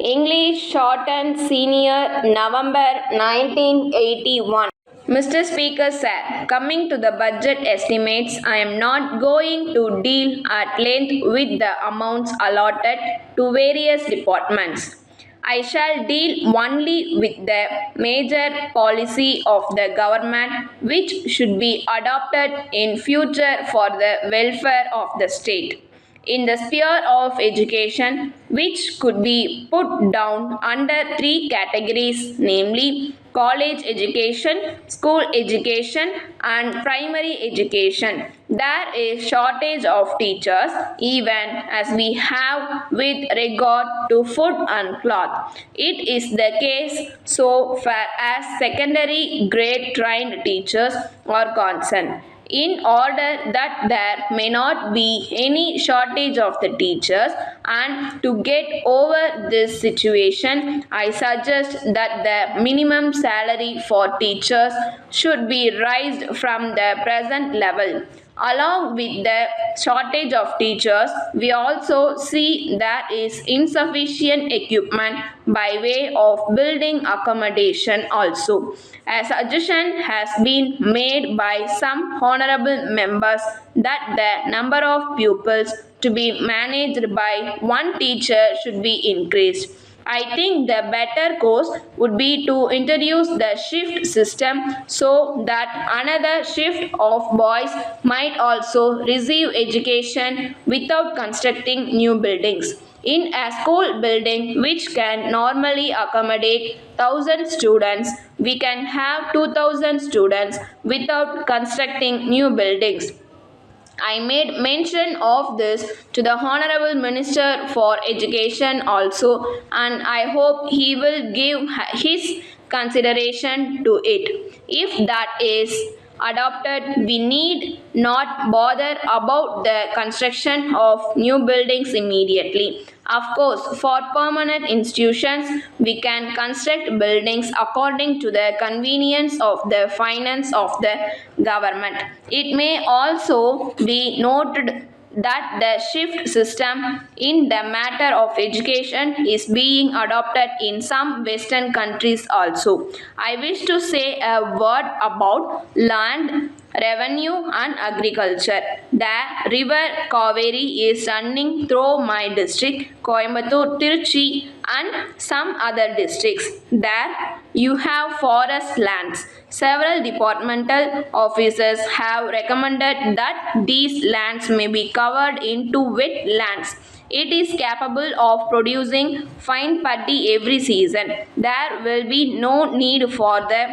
English Shorthand Senior, November 1981. Mr. Speaker Sir, coming to the budget estimates, I am not going to deal at length with the amounts allotted to various departments. I shall deal only with the major policy of the government which should be adopted in future for the welfare of the state. In the sphere of education, which could be put down under three categories, namely college education, school education, and primary education. There is shortage of teachers, even as we have with regard to food and cloth. It is the case so far as secondary grade trained teachers are concerned. In order that there may not be any shortage of the teachers, and to get over this situation, I suggest that the minimum salary for teachers should be raised from the present level. Along with the shortage of teachers, we also see there is insufficient equipment by way of building accommodation also. A suggestion has been made by some honorable members that the number of pupils to be managed by one teacher should be increased. I think the better course would be to introduce the shift system so that another shift of boys might also receive education without constructing new buildings. In a school building which can normally accommodate 1,000 students, we can have 2,000 students without constructing new buildings. I made mention of this to the Honorable Minister for Education also, and I hope he will give his consideration to it. If that is adopted, we need not bother about the construction of new buildings immediately. Of course, for permanent institutions, we can construct buildings according to the convenience of the finance of the government. It may also be noted that the shift system in the matter of education is being adopted in some Western countries also. I wish to say a word about land, revenue and agriculture. The river Kaveri is running through my district, Coimbatore, Tiruchi and some other districts. There you have forest lands. Several departmental officers have recommended that these lands may be covered into wetlands. It is capable of producing fine paddy every season. There will be no need for the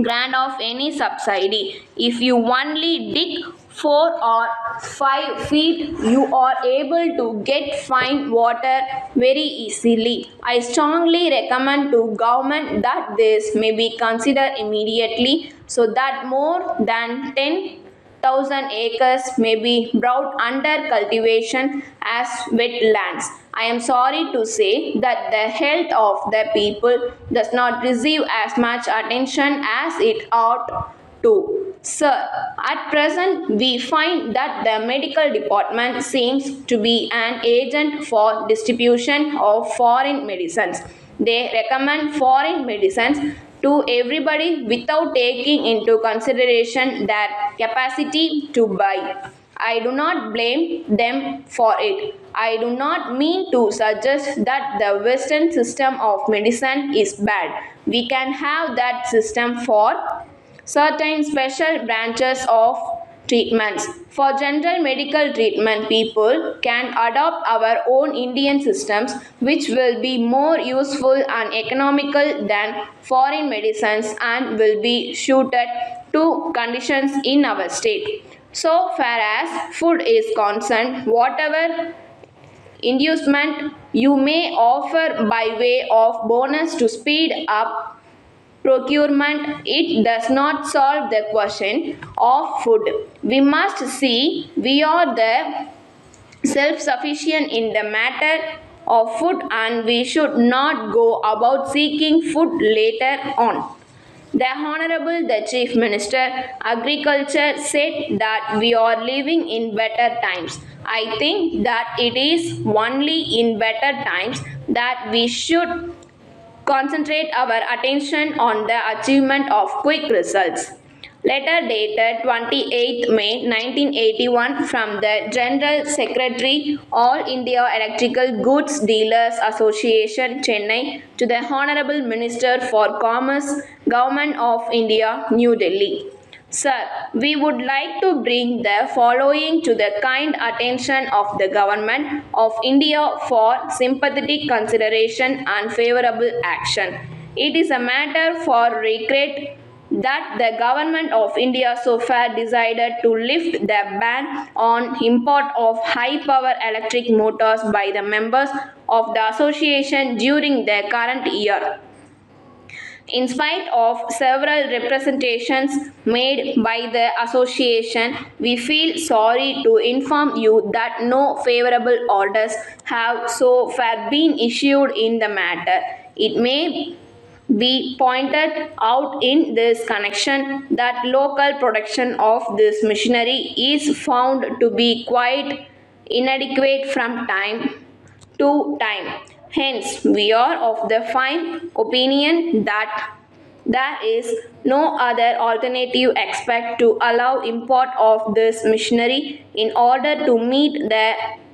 grant of any subsidy. If you only dig 4 or 5 feet, you are able to get fine water very easily. I strongly recommend to government that this may be considered immediately so that more than 10,000 acres may be brought under cultivation as wetlands. I am sorry to say that the health of the people does not receive as much attention as it ought to. Sir, at present we find that the medical department seems to be an agent for distribution of foreign medicines. They recommend foreign medicines to everybody without taking into consideration their capacity to buy. I do not blame them for it. I do not mean to suggest that the Western system of medicine is bad. We can have that system for certain special branches of treatments. For general medical treatment, people can adopt our own Indian systems which will be more useful and economical than foreign medicines and will be suited to conditions in our state. So far as food is concerned, whatever inducement you may offer by way of bonus to speed up procurement, it does not solve the question of food. We must see we are the self-sufficient in the matter of food and we should not go about seeking food later on. The Honorable the Chief Minister, Agriculture said that we are living in better times. I think that it is only in better times that we should concentrate our attention on the achievement of quick results. Letter dated 28th May 1981 from the General Secretary, All India Electrical Goods Dealers Association, Chennai, to the Honorable Minister for Commerce, Government of India, New Delhi. Sir, we would like to bring the following to the kind attention of the Government of India for sympathetic consideration and favorable action. It is a matter for regret that the Government of India so far decided to lift the ban on import of high-power electric motors by the members of the association during the current year. In spite of several representations made by the association, we feel sorry to inform you that no favorable orders have so far been issued in the matter. It may be pointed out in this connection that local production of this machinery is found to be quite inadequate from time to time. Hence, we are of the fine opinion that there is no other alternative except to allow import of this machinery in order to meet the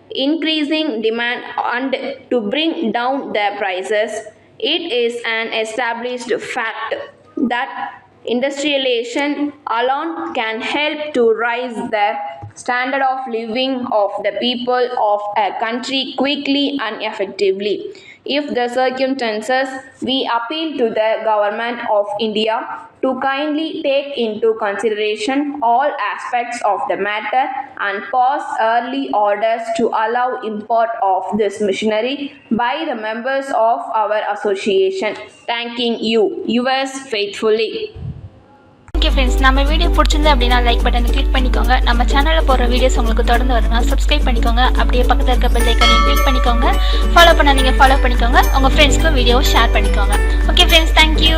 increasing demand and to bring down the prices. It is an established fact that industrialization alone can help to raise the standard of living of the people of a country quickly and effectively. If the circumstances, we appeal to the Government of India to kindly take into consideration all aspects of the matter and pass early orders to allow import of this machinery by the members of our association. Thanking you. Yours faithfully. Okay friends, நம்ம video பிடிச்சிருந்தா அப்படின்னா like பட்டனை click பண்ணிக்கோங்க. நம்ம சேனலில் போடுற videos உங்களுக்கு தொடர்ந்து வரணும்னா சப்ஸ்கிரைப் பண்ணிக்கோங்க. அப்படியே பக்கத்தில் இருக்க பெல் ஐக்கானையும் கிளிக் பண்ணிக்கோங்க. ஃபாலோ பண்ண நீங்கள் ஃபாலோ பண்ணிக்கோங்க. உங்கள் ஃப்ரெண்ட்ஸ்க்கும் வீடியோவை ஷேர் பண்ணிக்கோங்க. Okay friends, thank you.